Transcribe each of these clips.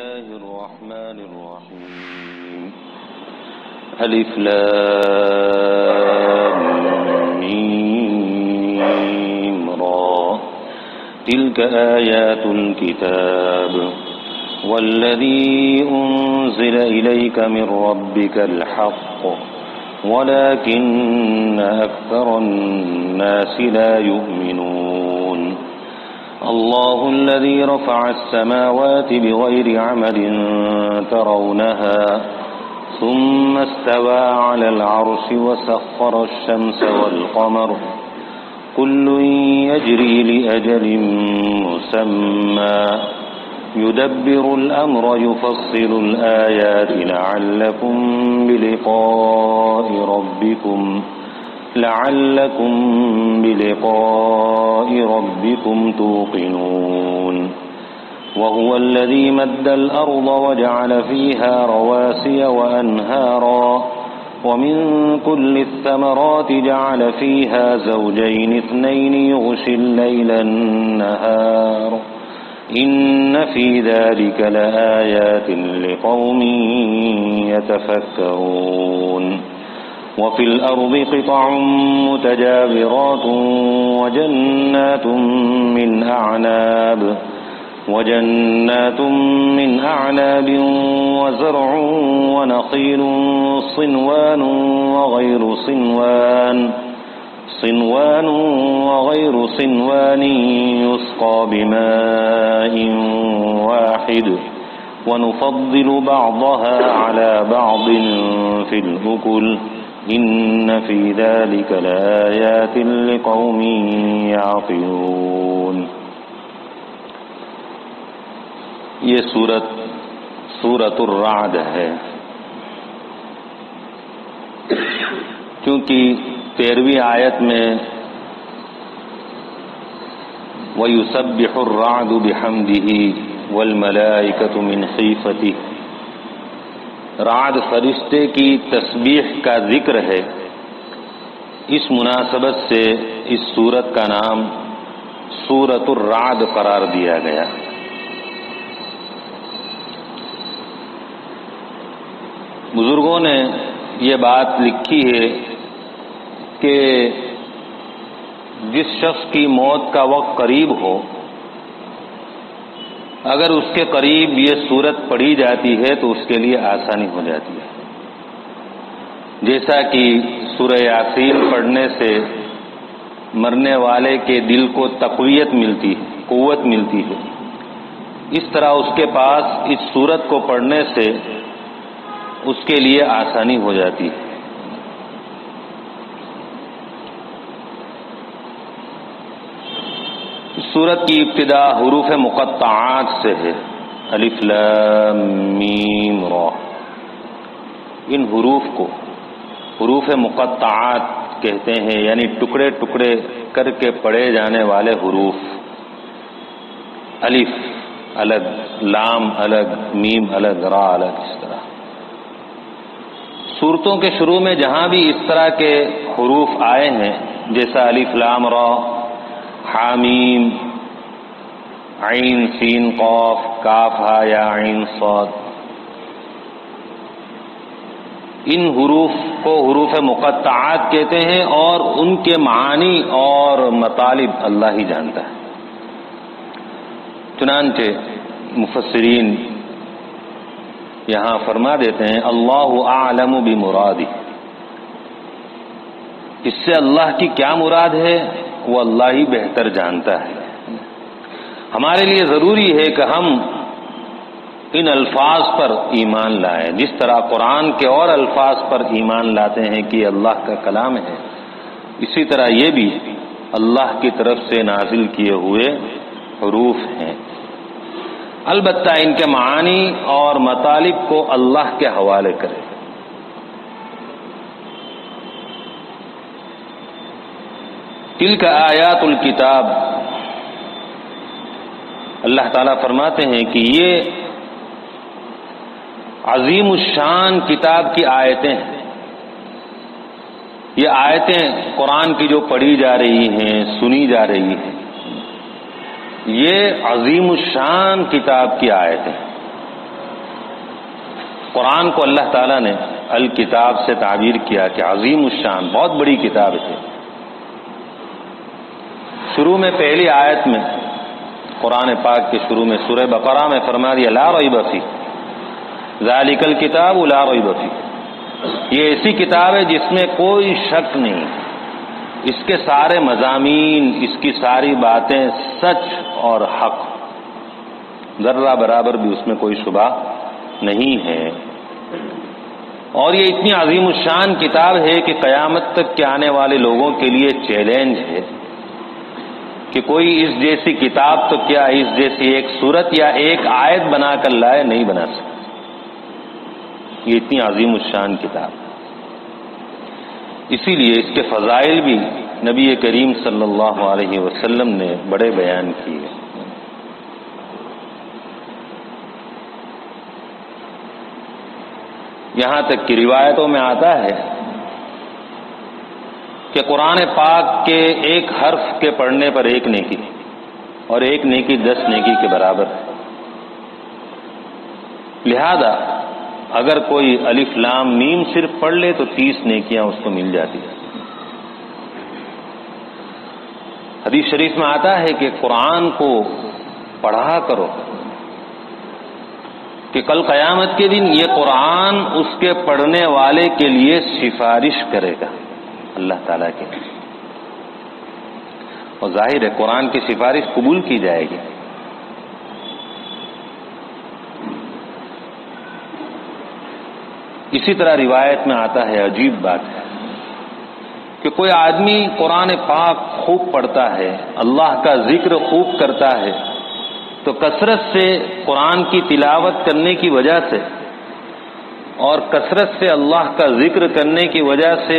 الله الرحمن الرحيم ألف لام ميم را تلك آيات الكتاب والذي أنزل إليك من ربك الحق ولكن أكثر الناس لا يؤمنون الله الذي رفع السماوات بغير عمد ترونها ثم استوى على العرش وسخر الشمس والقمر كل يجري لأجل مسمى يدبر الأمر يفصل الآيات لعلكم بلقاء ربكم توقنون وهو الذي مد الأرض وجعل فيها رواسي وأنهارا ومن كل الثمرات جعل فيها زوجين اثنين يغشي الليل النهار إن في ذلك لآيات لقوم يتفكرون وفي الأرض قطع متجاورات وجنات من أعناب وزرع ونخيل صنوان وغير صنوان يسقى بماء واحد ونفضل بعضها على بعض في الأكل إن في ذلك لآيات لقوم يعقلون. یہ سورۃ الرعد ہے، کیونکہ 13ویں آیت میں وَيُسَبِّحُ الرَّعْدُ بِحَمْدِهِ وَالْمَلَائِكَةُ مِنْ خِيفَتِهِ، رعد فرشتے کی تسبیح کا ذکر ہے. اس مناسبت سے اس سورت کا نام سورۃ الرعد قرار دیا گیا. بزرگوں نے یہ بات لکھی ہے کہ جس شخص کی موت کا وقت قریب ہو، اگر اس کے قریب یہ سورت پڑھی جاتی ہے تو اس کے لیے آسانی ہو جاتی ہے. جیسا کہ سورہ یاسین پڑھنے سے مرنے والے کے دل کو تقویت ملتی ہے، قوت ملتی ہے، اس طرح اس کے پاس اس سورت کو پڑھنے سے اس کے لیے آسانی ہو جاتی ہے. سورت کی ابتدا حروف مقطعات سے ہے، الف لام میم را. ان حروف کو حروف مقطعات کہتے ہیں، یعنی ٹکڑے ٹکڑے کر کے پڑھے جانے والے حروف. الف الگ، لام الگ، میم الگ، را الگ. اس طرح سورتوں کے شروع میں جہاں بھی اس طرح کے حروف آئے ہیں، جیسا الف لام را، حامیم، عین سین قاف، کاف ہا یا عین صاد، ان حروف کو حروف مقطعات کہتے ہیں اور ان کے معانی اور مطالب اللہ ہی جانتا ہے. چنانچہ مفسرین یہاں فرما دیتے ہیں اللہ اعلم بمرادہ، اس سے اللہ کی کیا مراد ہے وہ اللہ ہی بہتر جانتا ہے. ہمارے لیے ضروری ہے کہ ہم ان الفاظ پر ایمان لائیں، جس طرح قرآن کے اور الفاظ پر ایمان لاتے ہیں کہ اللہ کا کلام ہے، اسی طرح یہ بھی اللہ کی طرف سے نازل کیے ہوئے حروف ہیں. البتہ ان کے معانی اور مطالب کو اللہ کے حوالے کرے. تلک آیات الکتاب، اللہ تعالیٰ فرماتے ہیں کہ یہ عظیم الشان کتاب کی آیتیں ہیں. یہ آیتیں قرآن کی جو پڑھی جا رہی ہیں، سنی جا رہی ہیں، یہ عظیم الشان کتاب کی آیتیں. قرآن کو اللہ تعالیٰ نے الکتاب سے تعبیر کیا کہ عظیم الشان، بہت بڑی کتاب ہے۔ شروع میں پہلی آیت میں قرآن پاک کے شروع میں سورہ بقرہ میں فرما دیا لا ریب فیہ، ذالک الکتاب لا ریب فیہ، یہ ایسی کتاب ہے جس میں کوئی شک نہیں، اس کے سارے مضامین، اس کی ساری باتیں سچ اور حق، ذرہ برابر بھی اس میں کوئی شبہ نہیں ہے۔ اور یہ اتنی عظیم الشان کتاب ہے کہ قیامت تک کے آنے والے لوگوں کے لیے چیلنج ہے کہ کوئی اس جیسی کتاب تو کیا اس جیسی ایک سورت یا ایک آیت بنا کر لائے، نہیں بنا سکتا۔ یہ اتنی عظیم الشان کتاب، اسی لیے اس کے فضائل بھی نبی کریم صلی اللہ علیہ وسلم نے بڑے بیان کیے۔ یہاں تک کہ روایتوں میں آتا ہے کہ قرآن پاک کے ایک حرف کے پڑھنے پر ایک نیکی، اور ایک نیکی 10 نیکی کے برابر ہے۔ لہذا اگر کوئی الف لام میم صرف پڑھ لے تو 30 نیکیاں اس کو مل جاتی ہیں۔ حدیث شریف میں آتا ہے کہ قرآن کو پڑھا کرو کہ کل قیامت کے دن یہ قرآن اس کے پڑھنے والے کے لیے سفارش کرے گا اللہ تعالیٰ کے، اور ظاہر ہے قرآن کی سفارش قبول کی جائے گی۔ اسی طرح روایت میں آتا ہے، عجیب بات ہے کہ کوئی آدمی قرآن پاک خوب پڑھتا ہے، اللہ کا ذکر خوب کرتا ہے، تو کثرت سے قرآن کی تلاوت کرنے کی وجہ سے اور کثرت سے اللہ کا ذکر کرنے کی وجہ سے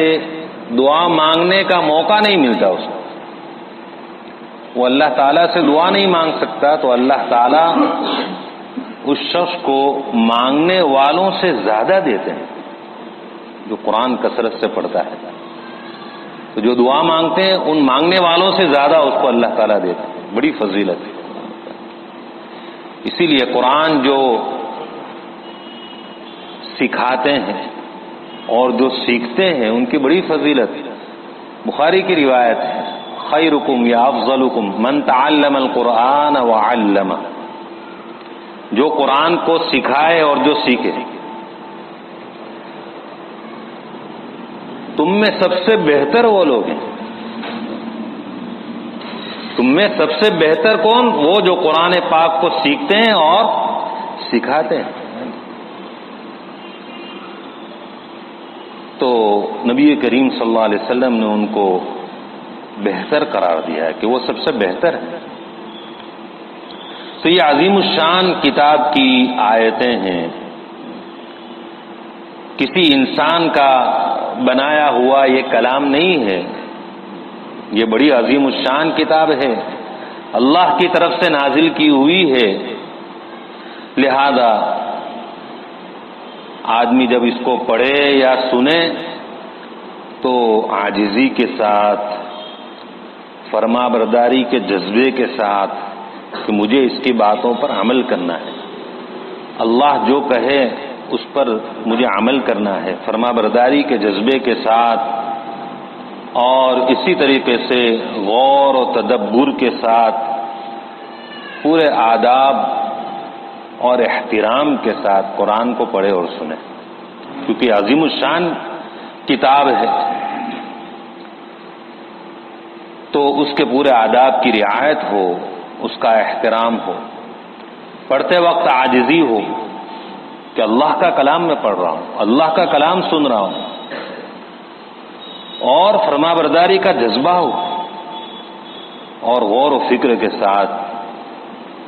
دعا مانگنے کا موقع نہیں ملتا اس کو، وہ اللہ تعالیٰ سے دعا نہیں مانگ سکتا، تو اللہ تعالیٰ اس شخص کو مانگنے والوں سے زیادہ دیتے ہیں جو قرآن کثرت سے پڑھتا ہے۔ تو جو دعا مانگتے ہیں ان مانگنے والوں سے زیادہ اس کو اللہ تعالیٰ دیتے ہیں، بڑی فضیلت ہے۔ اسی لیے قرآن جو سکھاتے ہیں اور جو سیکھتے ہیں ان کی بڑی فضیلت ہے۔ بخاری کی روایت ہے، خیرکم یا افضلکم من تعلم القرآن وعلمہ، جو قرآن کو سکھائے اور جو سیکھے۔ تم میں سب سے بہتر وہ لوگ ہیں، تم میں سب سے بہتر کون؟ وہ جو قرآن پاک کو سیکھتے ہیں اور سکھاتے ہیں۔ تو نبی کریم صلی اللہ علیہ وسلم نے ان کو بہتر قرار دیا ہے کہ وہ سب سے بہتر ہے۔ تو یہ عظیم الشان کتاب کی آیتیں ہیں، کسی انسان کا بنایا ہوا یہ کلام نہیں ہے، یہ بڑی عظیم الشان کتاب ہے، اللہ کی طرف سے نازل کی ہوئی ہے۔ لہذا آدمی جب اس کو پڑھے یا سنے تو عاجزی کے ساتھ، فرما برداری کے جذبے کے ساتھ کہ مجھے اس کی باتوں پر عمل کرنا ہے، اللہ جو کہے اس پر مجھے عمل کرنا ہے، فرما برداری کے جذبے کے ساتھ، اور اسی طریقے سے غور و تدبر کے ساتھ، پورے آداب اور احترام کے ساتھ قرآن کو پڑھے اور سنے، کیونکہ عظیم الشان کتاب ہے۔ تو اس کے پورے آداب کی رعایت ہو، اس کا احترام ہو، پڑھتے وقت عاجزی ہو کہ اللہ کا کلام میں پڑھ رہا ہوں، اللہ کا کلام سن رہا ہوں، اور فرما برداری کا جذبہ ہو، اور غور و فکر کے ساتھ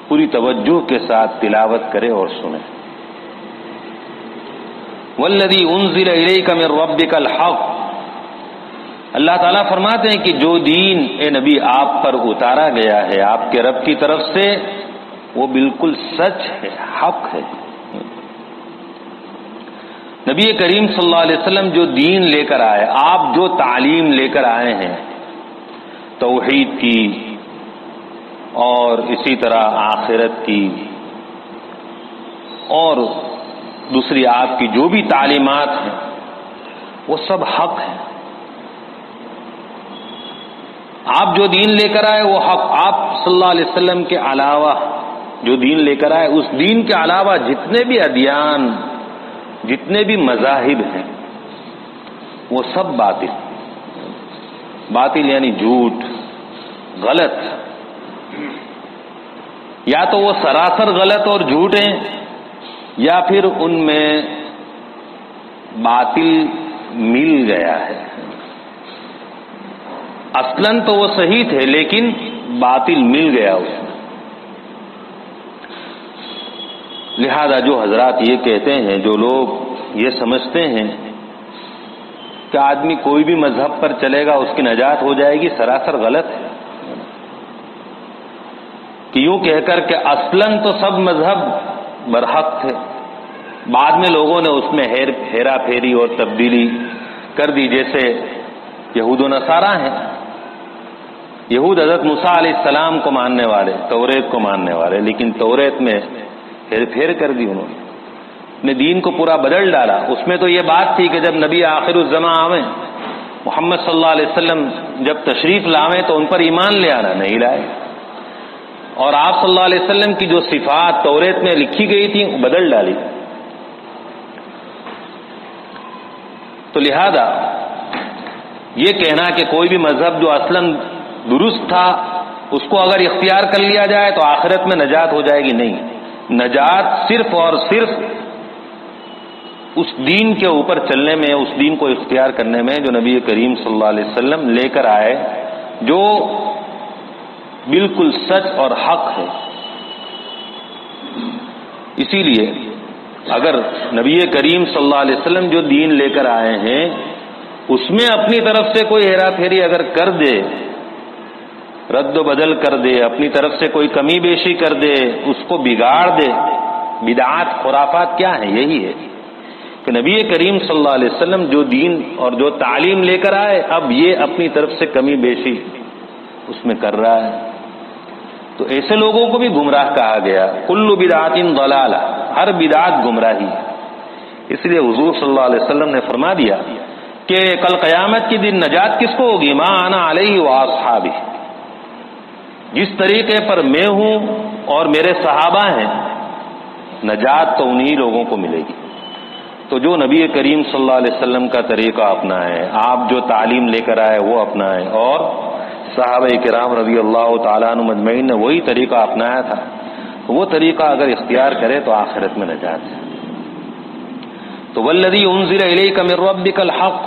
پوری توجہ کے ساتھ تلاوت کرے اور سنے۔ والذی انزل الیک من ربک الحق، اللہ تعالیٰ فرماتے ہیں کہ جو دین اے نبی آپ پر اتارا گیا ہے آپ کے رب کی طرف سے، وہ بالکل سچ ہے، حق ہے۔ نبی کریم صلی اللہ علیہ وسلم جو دین لے کر آئے، آپ جو تعلیم لے کر آئے ہیں توحید کی اور اسی طرح آخرت کی اور دوسری آپ کی جو بھی تعلیمات ہیں وہ سب حق ہیں. آپ جو دین لے کر آئے وہ حق. آپ صلی اللہ علیہ وسلم کے علاوہ جو دین لے کر آئے اس دین کے علاوہ جتنے بھی ادیان، جتنے بھی مذاہب ہیں وہ سب باطل. باطل یعنی جھوٹ، غلط. یا تو وہ سراسر غلط اور جھوٹ ہیں یا پھر ان میں باطل مل گیا ہے. اصلاً تو وہ صحیح تھے لیکن باطل مل گیا اس میں. لہذا جو حضرات یہ کہتے ہیں، جو لوگ یہ سمجھتے ہیں کہ آدمی کوئی بھی مذہب پر چلے گا اس کی نجات ہو جائے گی، سراسر غلط ہے. کہ یوں کہہ کر کہ اصلاً تو سب مذہب برحق تھے، بعد میں لوگوں نے اس میں ہیرا پھیری اور تبدیلی کر دی. جیسے یہود و نصارہ ہیں. یہود حضرت موسیٰ علیہ السلام کو ماننے والے، توریت کو ماننے والے، لیکن توریت میں ہیر پھیر کر دی. انہوں نے دین کو پورا بدل ڈالا. اس میں تو یہ بات تھی کہ جب نبی آخر الزماں آویں، محمد صلی اللہ علیہ وسلم جب تشریف لاویں تو ان پر ایمان لے آنا، نہیں لائے. اور آپ صلی اللہ علیہ وسلم کی جو صفات توریت میں لکھی گئی تھی وہ بدل ڈالی. تو لہذا یہ کہنا کہ کوئی بھی مذہب جو اصلاً درست تھا اس کو اگر اختیار کر لیا جائے تو آخرت میں نجات ہو جائے گی، نہیں. نجات صرف اور صرف اس دین کے اوپر چلنے میں، اس دین کو اختیار کرنے میں جو نبی کریم صلی اللہ علیہ وسلم لے کر آئے، جو بالکل سچ اور حق ہے. اسی لیے اگر نبی کریم صلی اللہ علیہ وسلم جو دین لے کر آئے ہیں اس میں اپنی طرف سے کوئی ہیرا پھیری اگر کر دے، رد و بدل کر دے، اپنی طرف سے کوئی کمی بیشی کر دے، اس کو بگاڑ دے. بدعات، خرافات کیا ہیں؟ یہی ہے کہ نبی کریم صلی اللہ علیہ وسلم جو دین اور جو تعلیم لے کر آئے اب یہ اپنی طرف سے کمی بیشی اس میں کر رہا ہے. تو ایسے لوگوں کو بھی گمراہ کہا گیا. کل بدعۃ ضلالہ، ہر بدعت گمراہی. اس لیے حضور صلی اللہ علیہ وسلم نے فرما دیا کہ کل قیامت کے دن نجات کس کو ہوگی؟ ما انا علیہ واصحابی، جس طریقے پر میں ہوں اور میرے صحابہ ہیں، نجات تو انہی لوگوں کو ملے گی. تو جو نبی کریم صلی اللہ علیہ وسلم کا طریقہ اپنائیں، آپ جو تعلیم لے کر آئے وہ اپنائیں، اور صحابہ کرام رضی اللہ تعالیٰ عنہ مجمعین نے وہی طریقہ اپنایا تھا، وہ طریقہ اگر اختیار کرے تو آخرت میں نجات ہے. تو والذی انزل الیک من ربک الحق،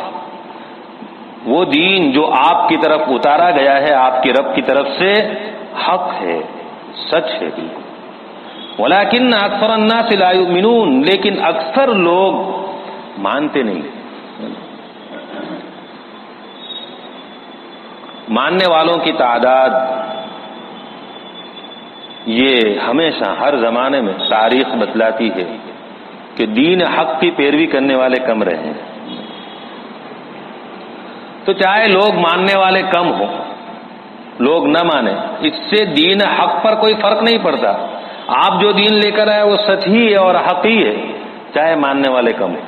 وہ دین جو آپ کی طرف اتارا گیا ہے آپ کی رب کی طرف سے، حق ہے، سچ ہے بالکل. ولکن اکثر الناس لا یؤمنون، لیکن اکثر لوگ مانتے نہیں. ماننے والوں کی تعداد یہ ہمیشہ ہر زمانے میں تاریخ بتلاتی ہے کہ دین حق کی پیروی کرنے والے کم رہے ہیں. تو چاہے لوگ ماننے والے کم ہوں، لوگ نہ مانیں، اس سے دین حق پر کوئی فرق نہیں پڑتا. آپ جو دین لے کر آئے وہ سچ ہی ہے اور حق ہی ہے، چاہے ماننے والے کم ہوں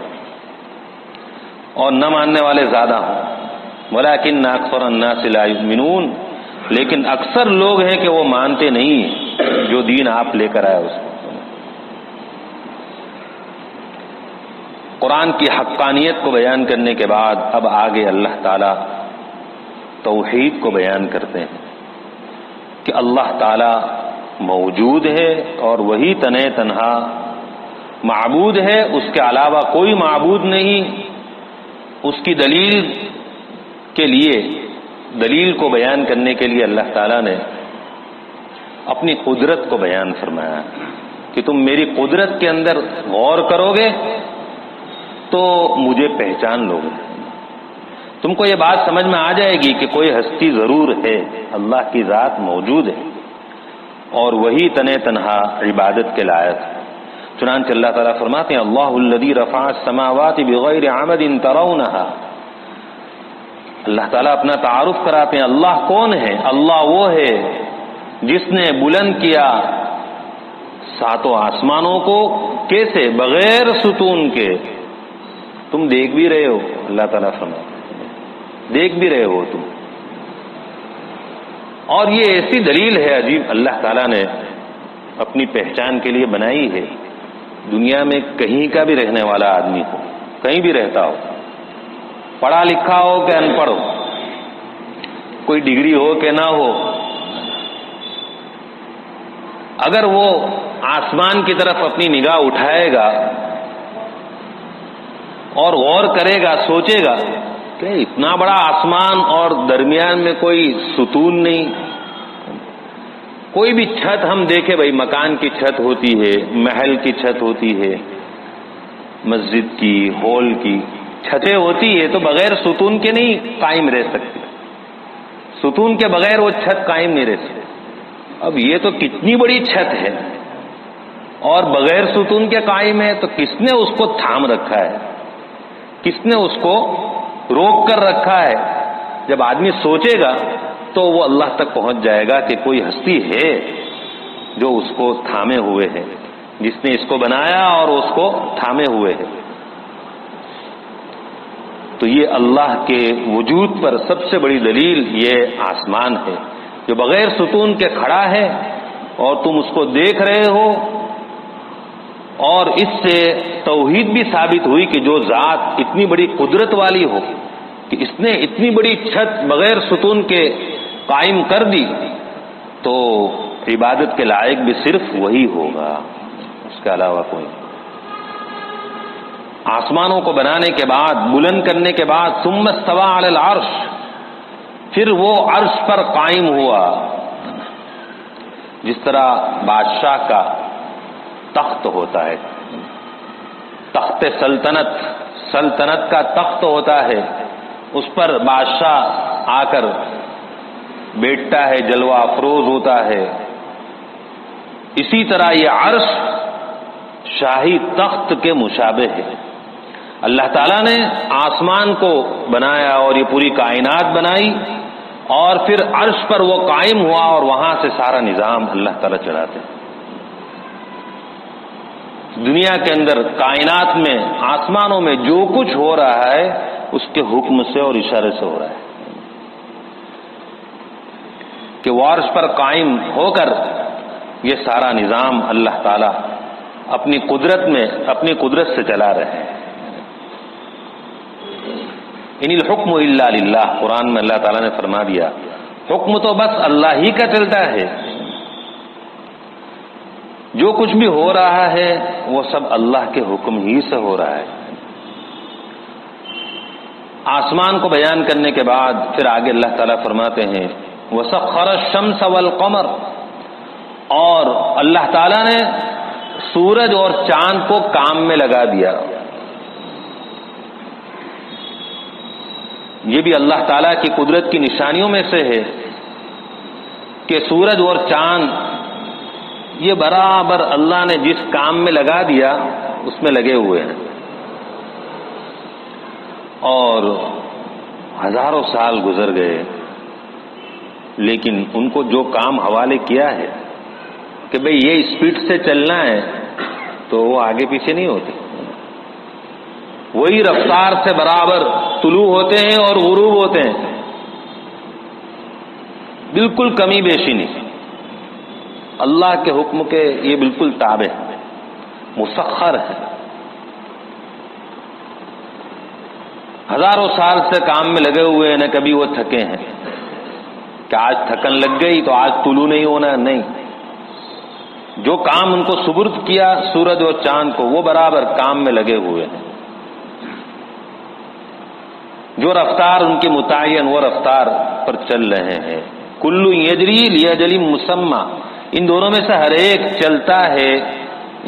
اور نہ ماننے والے زیادہ ہوں. ولیکن اکثر الناس لا یؤمنون، لیکن اکثر لوگ ہیں کہ وہ مانتے نہیں ہیں جو دین آپ لے کر آئے اس کو. قرآن کی حقانیت کو بیان کرنے کے بعد اب آگے اللہ تعالی توحید کو بیان کرتے ہیں کہ اللہ تعالی موجود ہے اور وہی تنہا تنہا معبود ہے، اس کے علاوہ کوئی معبود نہیں. اس کی دلیل کے لیے، دلیل کو بیان کرنے کے لیے اللہ تعالیٰ نے اپنی قدرت کو بیان فرمایا کہ تم میری قدرت کے اندر غور کرو گے تو مجھے پہچان لو گے. تم کو یہ بات سمجھ میں آ جائے گی کہ کوئی ہستی ضرور ہے، اللہ کی ذات موجود ہے اور وہی تنہا عبادت کے لائق ہے. چنانچہ اللہ تعالیٰ فرماتے ہیں اللہ الذی رفع السماوات بغیر عمد ترونها. اللہ تعالیٰ اپنا تعارف کراتے ہیں اللہ کون ہے. اللہ وہ ہے جس نے بلند کیا ساتوں آسمانوں کو کیسے؟ بغیر ستون کے تم دیکھ بھی رہے ہو، اللہ تعالیٰ فرماتے دیکھ بھی رہے ہو تم. اور یہ ایسی دلیل ہے عجیب، اللہ تعالیٰ نے اپنی پہچان کے لیے بنائی ہے. دنیا میں کہیں کا بھی رہنے والا آدمی ہو، کہیں بھی رہتا ہو، پڑھا لکھا ہو کہ ان پڑھ ہو، کوئی ڈگری ہو کہ نہ ہو، اگر وہ آسمان کی طرف اپنی نگاہ اٹھائے گا اور غور کرے گا، سوچے گا کہ اتنا بڑا آسمان اور درمیان میں کوئی ستون نہیں. کوئی بھی چھت ہم دیکھیں بھائی، مکان کی چھت ہوتی ہے، محل کی چھت ہوتی ہے، مسجد کی، ہال کی چھتیں ہوتی ہے، تو بغیر ستون کے نہیں قائم رہ سکتی. ستون کے بغیر وہ چھت قائم نہیں رہ سکتی. اب یہ تو کتنی بڑی چھت ہے اور بغیر ستون کے قائم ہے، تو کس نے اس کو تھام رکھا ہے؟ کس نے اس کو روک کر رکھا ہے؟ جب آدمی سوچے گا تو وہ اللہ تک پہنچ جائے گا کہ کوئی ہستی ہے جو اس کو تھامے ہوئے ہے، جس نے اس کو بنایا اور اس کو تھامے ہوئے ہے. تو یہ اللہ کے وجود پر سب سے بڑی دلیل یہ آسمان ہے جو بغیر ستون کے کھڑا ہے اور تم اس کو دیکھ رہے ہو. اور اس سے توحید بھی ثابت ہوئی کہ جو ذات اتنی بڑی قدرت والی ہو کہ اس نے اتنی بڑی چھت بغیر ستون کے قائم کر دی، تو عبادت کے لائق بھی صرف وہی ہوگا، اس کے علاوہ کوئی. آسمانوں کو بنانے کے بعد، بلند کرنے کے بعد، ثم استوى علی العرش، پھر وہ عرش پر قائم ہوا. جس طرح بادشاہ کا تخت ہوتا ہے، تخت سلطنت کا تخت ہوتا ہے، اس پر بادشاہ آ کر بیٹھتا ہے، جلوہ افروز ہوتا ہے. اسی طرح یہ عرش شاہی تخت کے مشابہ ہے. اللہ تعالیٰ نے آسمان کو بنایا اور یہ پوری کائنات بنائی، اور پھر عرش پر وہ قائم ہوا اور وہاں سے سارا نظام اللہ تعالیٰ چلاتے ہیں. دنیا کے اندر، کائنات میں، آسمانوں میں جو کچھ ہو رہا ہے اس کے حکم سے اور اشارے سے ہو رہا ہے کہ وہ عرش پر قائم ہو کر یہ سارا نظام اللہ تعالیٰ اپنی قدرت میں، اپنی قدرت سے چلا رہے ہیں. ان الحکم الا للہ، قرآن میں اللہ تعالیٰ نے فرما دیا حکم تو بس اللہ ہی کا چلتا ہے. جو کچھ بھی ہو رہا ہے وہ سب اللہ کے حکم ہی سے ہو رہا ہے. آسمان کو بیان کرنے کے بعد پھر آگے اللہ تعالیٰ فرماتے ہیں وَسَخَّرَ الشَّمْسَ وَالْقَمَرَ، اور اللہ تعالیٰ نے سورج اور چاند کو کام میں لگا دیا. یہ بھی اللہ تعالیٰ کی قدرت کی نشانیوں میں سے ہے کہ سورج اور چاند یہ برابر اللہ نے جس کام میں لگا دیا اس میں لگے ہوئے ہیں. اور ہزاروں سال گزر گئے، لیکن ان کو جو کام حوالے کیا ہے کہ بھئی یہ اسپیڈ سے چلنا ہے، تو وہ آگے پیچھے نہیں ہوتے. وہی رفتار سے برابر طلوع ہوتے ہیں اور غروب ہوتے ہیں، بالکل کمی بیشی نہیں. اللہ کے حکم کے یہ بالکل تابع ہے، مسخر ہے. ہزاروں سال سے کام میں لگے ہوئے ہیں، نہ کبھی وہ تھکے ہیں کہ آج تھکن لگ گئی تو آج طلوع نہیں ہونا. نہیں، جو کام ان کو سپرد کیا سورج اور چاند کو، وہ برابر کام میں لگے ہوئے ہیں. جو رفتار ان کی متعین، وہ رفتار پر چل رہے ہیں. کل یجری لاجل مسمى، ان دونوں میں سے ہر ایک چلتا ہے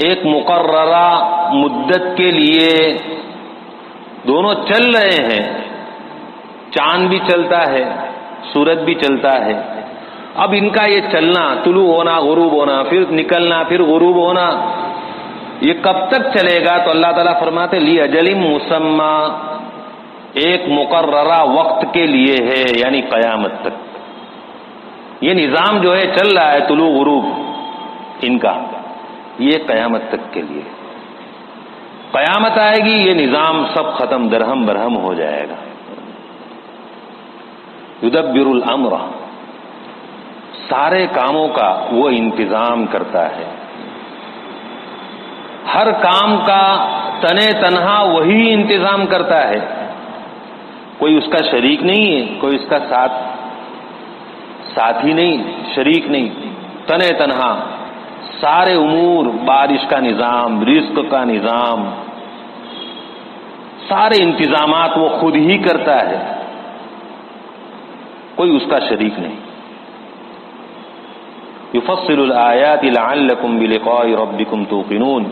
ایک مقررہ مدت کے لیے. دونوں چل رہے ہیں، چاند بھی چلتا ہے، سورج بھی چلتا ہے. اب ان کا یہ چلنا، طلوع ہونا، غروب ہونا، پھر نکلنا، پھر غروب ہونا، یہ کب تک چلے گا؟ تو اللہ تعالیٰ فرماتے لاجل مسمى، ایک مقررہ وقت کے لیے ہے، یعنی قیامت تک. یہ نظام جو ہے چل رہا ہے طلوع غروب ان کا، یہ قیامت تک کے لیے. قیامت آئے گی یہ نظام سب ختم، درہم برہم ہو جائے گا. یدبر الامر، سارے کاموں کا وہ انتظام کرتا ہے. ہر کام کا تنے تنہا وہی انتظام کرتا ہے، کوئی اس کا شریک نہیں ہے، کوئی اس کا ساتھی نہیں، شریک نہیں. تنے تنہا سارے امور، بارش کا نظام، رزق کا نظام، سارے انتظامات وہ خود ہی کرتا ہے، کوئی اس کا شریک نہیں. یفصل الآیات لعلکم بلقاء ربکم توقنون،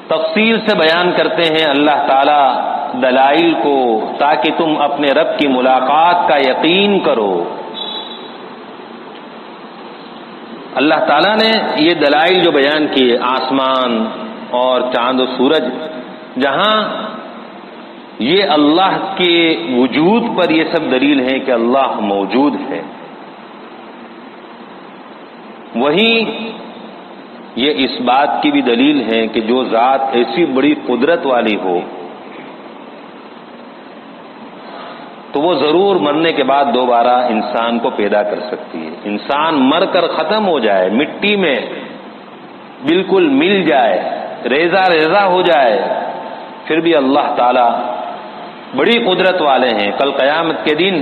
تفصیل سے بیان کرتے ہیں اللہ تعالی دلائل کو تاکہ تم اپنے رب کی ملاقات کا یقین کرو. اللہ تعالیٰ نے یہ دلائل جو بیان کیے، آسمان اور چاند و سورج، جہاں یہ اللہ کے وجود پر یہ سب دلیل ہے کہ اللہ موجود ہے، وہیں یہ اس بات کی بھی دلیل ہے کہ جو ذات ایسی بڑی قدرت والی ہو تو وہ ضرور مرنے کے بعد دوبارہ انسان کو پیدا کر سکتی ہے. انسان مر کر ختم ہو جائے، مٹی میں بالکل مل جائے، ریزہ ریزہ ہو جائے، پھر بھی اللہ تعالی بڑی قدرت والے ہیں. کل قیامت کے دن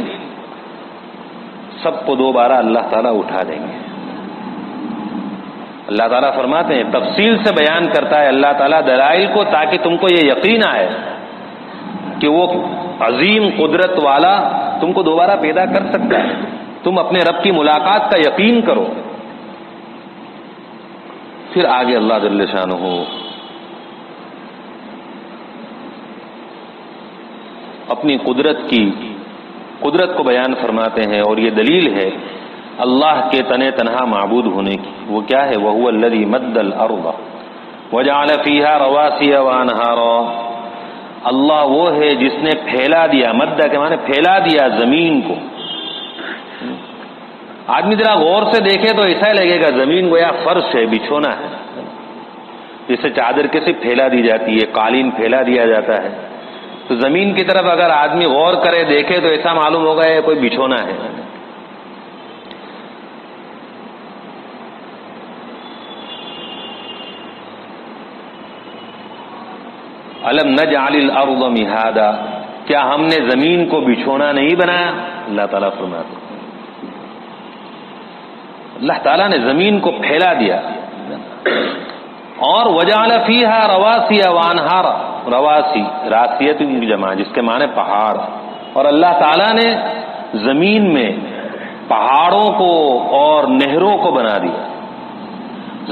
سب کو دوبارہ اللہ تعالیٰ اٹھا دیں گے. اللہ تعالیٰ فرماتے ہیں، تفصیل سے بیان کرتا ہے اللہ تعالیٰ دلائل کو تاکہ تم کو یہ یقین آئے کہ وہ عظیم قدرت والا تم کو دوبارہ پیدا کر سکتا ہے. تم اپنے رب کی ملاقات کا یقین کرو. پھر آگے اللہ جل شانہ اپنی قدرت کو بیان فرماتے ہیں، اور یہ دلیل ہے اللہ کے تنے تنہا معبود ہونے کی. وہ کیا ہے؟ وَهُوَ الَّذِي مَدَّ الْأَرْضَ وَجَعَلَ فِيهَا رَوَاسِيَ وَأَنْهَارًا، اللہ وہ ہے جس نے پھیلا دیا، مدہ کے معنی پھیلا دیا زمین کو. آدمی ذرا غور سے دیکھے تو ایسا ہی لگے گا زمین گویا فرش ہے، بچھونا ہے، جیسے چادر کیسے پھیلا دی جاتی ہے، قالین پھیلا دیا جاتا ہے. تو زمین کی طرف اگر آدمی غور کرے دیکھے تو ایسا معلوم ہوگا یہ کوئی بچھونا ہے. الم نجعل الارض مہادا، کیا ہم نے زمین کو بچھونا نہیں بنایا؟ اللہ تعالیٰ فرماتے ہیں اللہ تعالیٰ نے زمین کو پھیلا دیا. اور وجعل فیہا رواسی وانہارا، رواسی راسیت کی جمع جس کے معنی پہاڑ. اور اللہ تعالیٰ نے زمین میں پہاڑوں کو اور نہروں کو بنا دیا.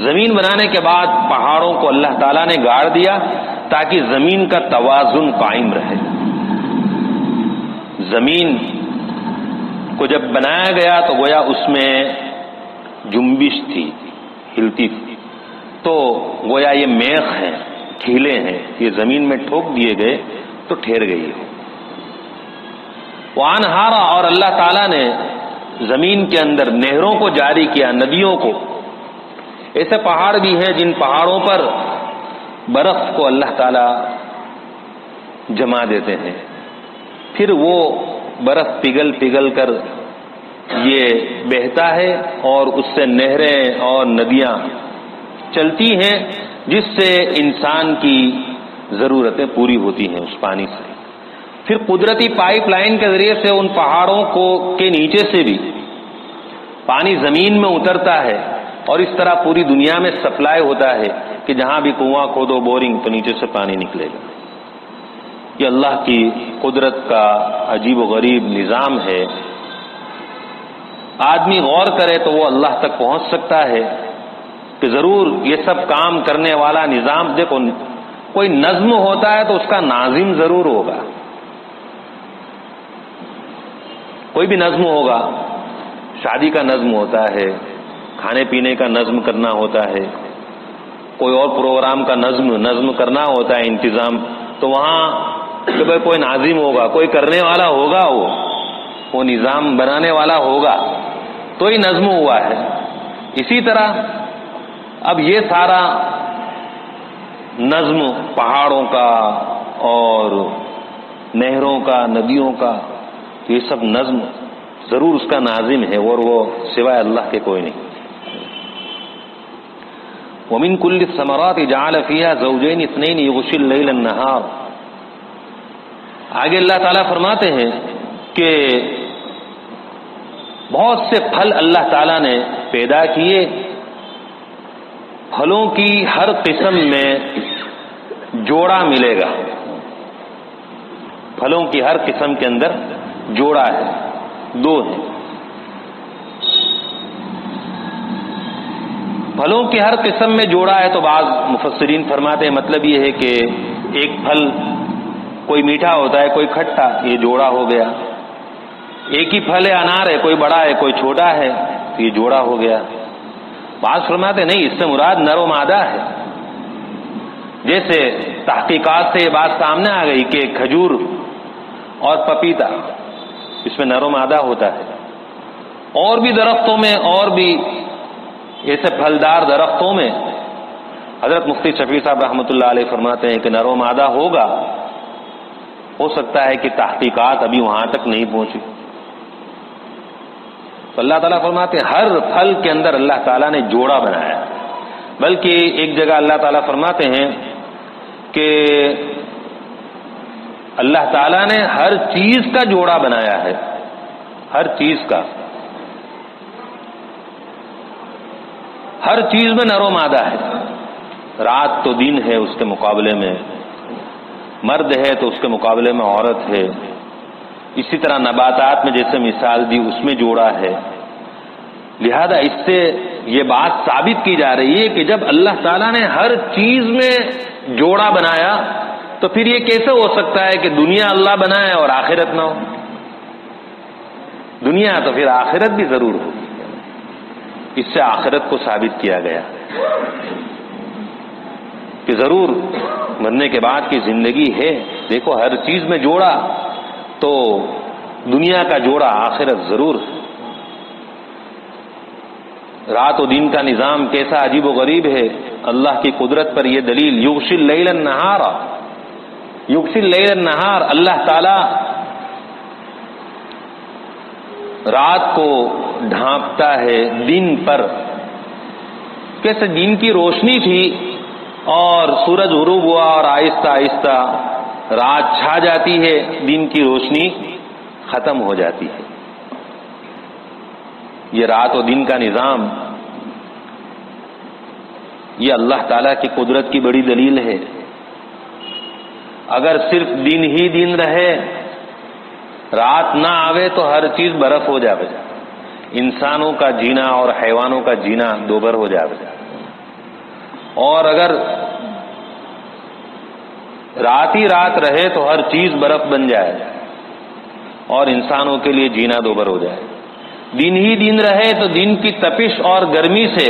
زمین بنانے کے بعد پہاڑوں کو اللہ تعالیٰ نے گاڑ دیا تاکہ زمین کا توازن قائم رہے. زمین کو جب بنایا گیا تو گویا اس میں جنبش تھی، ہلتی تھی، تو گویا یہ میخ ہیں، کھیلے ہیں، یہ زمین میں ٹھوک دیے گئے تو ٹھہر گئی. وانہارا، اور اللہ تعالیٰ نے زمین کے اندر نہروں کو جاری کیا، ندیوں کو. ایسے پہاڑ بھی ہیں جن پہاڑوں پر برف کو اللہ تعالیٰ جما دیتے ہیں، پھر وہ برف پگھل کر یہ بہتا ہے اور اس سے نہریں اور ندیاں چلتی ہیں جس سے انسان کی ضرورتیں پوری ہوتی ہیں اس پانی سے. پھر قدرتی پائپ لائن کے ذریعے سے ان پہاڑوں کے نیچے سے بھی پانی زمین میں اترتا ہے اور اس طرح پوری دنیا میں سپلائی ہوتا ہے کہ جہاں بھی کنواں کھودو، بورنگ، تو نیچے سے پانی نکلے گا. یہ اللہ کی قدرت کا عجیب و غریب نظام ہے. آدمی غور کرے تو وہ اللہ تک پہنچ سکتا ہے کہ ضرور یہ سب کام کرنے والا نظام. دیکھو کوئی نظم ہوتا ہے تو اس کا ناظم ضرور ہوگا، کوئی بھی نظم ہوگا. شادی کا نظم ہوتا ہے، کھانے پینے کا نظم کرنا ہوتا ہے، کوئی اور پروگرام کا نظم کرنا ہوتا ہے، انتظام. تو وہاں کہ بھائی کوئی ناظم ہوگا، کوئی کرنے والا ہوگا، وہ نظام بنانے والا ہوگا تو ہی نظم ہوا ہے. اسی طرح اب یہ سارا نظم پہاڑوں کا اور نہروں کا، ندیوں کا، یہ سب نظم ضرور اس کا ناظم ہے، اور وہ سوائے اللہ کے کوئی نہیں۔ وَمِن كُلِّ الثَّمَرَاتِ جَعَلَ فِيهَا زَوْجَيْنِ اثْنَيْنِ يُغْشِي اللَّيْلَ النَّهَارَ۔ آگے اللہ تعالیٰ فرماتے ہیں کہ بہت سے پھل اللہ تعالیٰ نے پیدا کیے، پھلوں کی ہر قسم میں جوڑا ملے گا، پھلوں کی ہر قسم کے اندر جوڑا ہے، دو ہے۔ پھلوں کی ہر قسم میں جوڑا ہے تو بعض مفسرین فرماتے ہیں مطلب یہ ہے کہ ایک پھل کوئی میٹھا ہوتا ہے، کوئی کھٹا، یہ جوڑا ہو گیا۔ ایک ہی پھل ہے، انار ہے، کوئی بڑا ہے کوئی چھوٹا ہے، تو یہ جوڑا ہو گیا۔ بعض فرماتے نہیں، اس سے مراد نر و مادہ ہے۔ جیسے تحقیقات سے یہ بات سامنے آ گئی کہ کھجور اور پپیتا، اس میں نر و مادہ ہوتا ہے۔ اور بھی درختوں میں، اور بھی ایسے پھلدار درختوں میں حضرت مفتی شفیع صاحب رحمۃ اللہ علیہ فرماتے ہیں کہ نر و مادہ ہوگا، ہو سکتا ہے کہ تحقیقات ابھی وہاں تک نہیں پہنچی۔ تو اللہ تعالیٰ فرماتے ہیں ہر پھل کے اندر اللہ تعالیٰ نے جوڑا بنایا، بلکہ ایک جگہ اللہ تعالیٰ فرماتے ہیں کہ اللہ تعالیٰ نے ہر چیز کا جوڑا بنایا ہے، ہر چیز کا، ہر چیز میں نر و مادہ ہے۔ رات تو دن ہے، اس کے مقابلے میں مرد ہے تو اس کے مقابلے میں عورت ہے۔ اسی طرح نباتات میں جیسے مثال دی، اس میں جوڑا ہے۔ لہذا اس سے یہ بات ثابت کی جا رہی ہے کہ جب اللہ تعالیٰ نے ہر چیز میں جوڑا بنایا تو پھر یہ کیسے ہو سکتا ہے کہ دنیا اللہ بنائے اور آخرت نہ ہو؟ دنیا تو پھر آخرت بھی ضرور ہو۔ اس سے آخرت کو ثابت کیا گیا کہ ضرور مرنے کے بعد کی زندگی ہے۔ دیکھو ہر چیز میں جوڑا، تو دنیا کا جوڑا آخرت ضرور ہے۔ رات و دن کا نظام کیسا عجیب و غریب ہے، اللہ کی قدرت پر یہ دلیل۔ یغشی اللیل النہار، یغشی اللیل النہار، اللہ تعالی رات کو ڈھانپتا ہے دن پر۔ کیسے دن کی روشنی تھی اور سورج غروب ہوا اور آہستہ آہستہ رات چھا جاتی ہے، دن کی روشنی ختم ہو جاتی ہے۔ یہ رات و دن کا نظام، یہ اللہ تعالیٰ کی قدرت کی بڑی دلیل ہے۔ اگر صرف دن ہی دن رہے، رات نہ آوے تو ہر چیز برف ہو جائے، انسانوں کا جینا اور حیوانوں کا جینا دوبر ہو جائے۔ اور اگر رات ہی رات رہے تو ہر چیز برف بن جائے اور انسانوں کے لیے جینا دوبر ہو جائے۔ دن ہی دن رہے تو دن کی تپش اور گرمی سے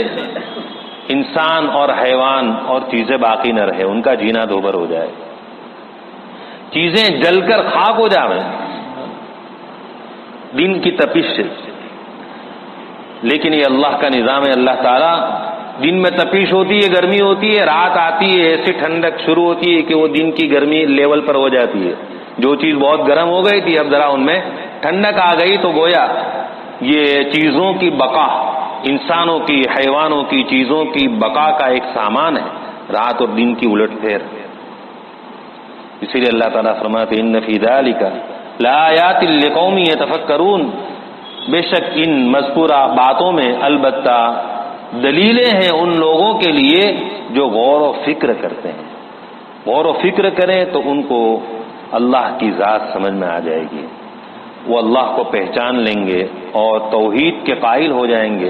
انسان اور حیوان اور چیزیں باقی نہ رہے، ان کا جینا دوبر ہو جائے، چیزیں جل کر خاک ہو جائیں دن کی تپش سے۔ لیکن یہ اللہ کا نظام ہے۔ اللہ تعالیٰ دن میں تپش ہوتی ہے، گرمی ہوتی ہے، رات آتی ہے، ایسی ٹھنڈک شروع ہوتی ہے کہ وہ دن کی گرمی لیول پر ہو جاتی ہے۔ جو چیز بہت گرم ہو گئی تھی اب ذرا ان میں ٹھنڈک آ گئی، تو گویا یہ چیزوں کی بقا، انسانوں کی، حیوانوں کی، چیزوں کی بقا کا ایک سامان ہے، رات اور دن کی الٹ پھیر۔ اسی لیے اللہ تعالیٰ فرماتے ہیں ان فی ذلک لآیات لقوم یتفکرون، بے شک ان مذکورہ باتوں میں البتہ دلیلیں ہیں ان لوگوں کے لیے جو غور و فکر کرتے ہیں۔ غور و فکر کریں تو ان کو اللہ کی ذات سمجھ میں آ جائے گی، وہ اللہ کو پہچان لیں گے اور توحید کے قائل ہو جائیں گے،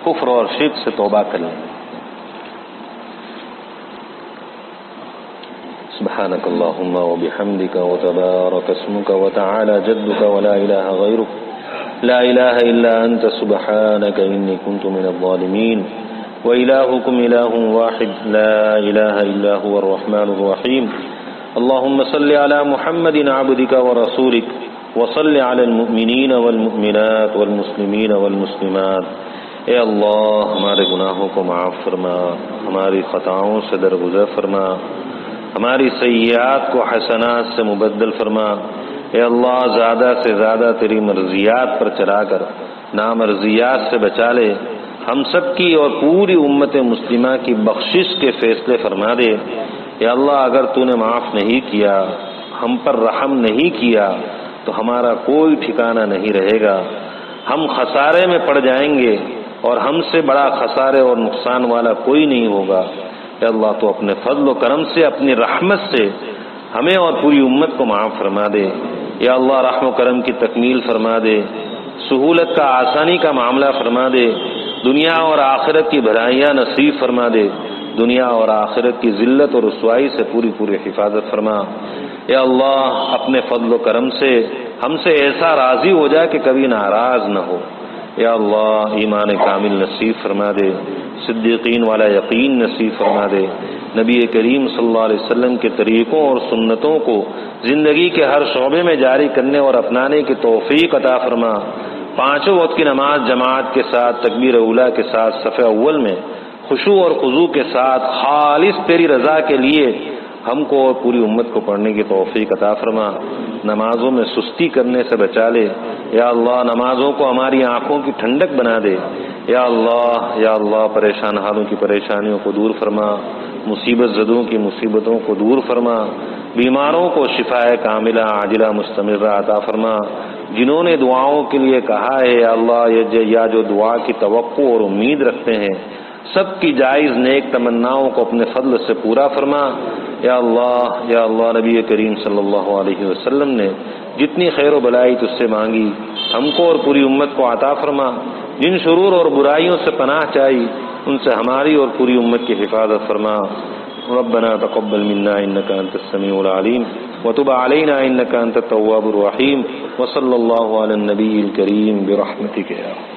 کفر اور شرک سے توبہ کر لیں گے۔ سبحانك اللهم وبحمدك وتبارك اسمك وتعالى جدك ولا إله غيرك لا إله إلا أنت سبحانك إني كنت من الظالمين وإلهكم إله واحد لا إله إلا هو الرحمن الرحيم اللهم صل على محمد عبدك ورسولك وصل على المؤمنين والمؤمنات والمسلمين والمسلمات اے اللہ ہمارے گناہوں کو معاف فرما، ہماری خطاؤں سے درگزر فرما، ہماری سیئات کو حسنات سے مبدل فرما۔ اے اللہ زیادہ سے زیادہ تیری مرضیات پر چلا کر نامرضیات سے بچا لے، ہم سب کی اور پوری امت مسلمہ کی بخشش کے فیصلے فرما دے۔ یا اللہ اگر تو نے معاف نہیں کیا، ہم پر رحم نہیں کیا تو ہمارا کوئی ٹھکانہ نہیں رہے گا، ہم خسارے میں پڑ جائیں گے اور ہم سے بڑا خسارے اور نقصان والا کوئی نہیں ہوگا۔ یا اللہ تو اپنے فضل و کرم سے، اپنی رحمت سے ہمیں اور پوری امت کو معاف فرما دے۔ یا اللہ رحم و کرم کی تکمیل فرما دے، سہولت کا، آسانی کا معاملہ فرما دے، دنیا اور آخرت کی بھلائیاں نصیب فرما دے، دنیا اور آخرت کی ذلت اور رسوائی سے پوری حفاظت فرما۔ یا اللہ اپنے فضل و کرم سے ہم سے ایسا راضی ہو جا کہ کبھی ناراض نہ ہو۔ یا اللہ ایمان کامل نصیب فرما دے، صدیقین والا یقین نصیب فرما دے، نبی کریم صلی اللہ علیہ وسلم کے طریقوں اور سنتوں کو زندگی کے ہر شعبے میں جاری کرنے اور اپنانے کی توفیق عطا فرما۔ پانچوں وقت کی نماز جماعت کے ساتھ، تکبیر اولیٰ کے ساتھ، صف اول میں خشوع اور خضوع کے ساتھ خالص تیری رضا کے لیے ہم کو اور پوری امت کو پڑھنے کی توفیق عطا فرما۔ نمازوں میں سستی کرنے سے بچا لے۔ یا اللہ نمازوں کو ہماری آنکھوں کی ٹھنڈک بنا دے۔ یا اللہ پریشان حالوں کی پریشانیوں کو دور فرما، مصیبت زدوں کی مصیبتوں کو دور فرما، بیماروں کو شفاء کاملہ عاجلہ مستمرہ عطا فرما۔ جنہوں نے دعاؤں کے لیے کہا ہے یا اللہ یا جو دعا کی توقع اور امید رکھتے ہیں، سب کی جائز نیک تمناؤں کو اپنے فضل سے پورا فرما۔ یا اللہ نبی کریم صلی اللہ علیہ وسلم نے جتنی خیر و بلائی تجھ سے مانگی ہم کو اور پوری امت کو عطا فرما۔ جن شرور اور برائیوں سے پناہ چاہی ان سے ہماری اور پوری امت کی حفاظت فرما۔ ربنا تقبل منا انك انت السميع العليم وتب علينا انك انت التواب الرحيم وصلى الله على النبي الكريم برحمتك يا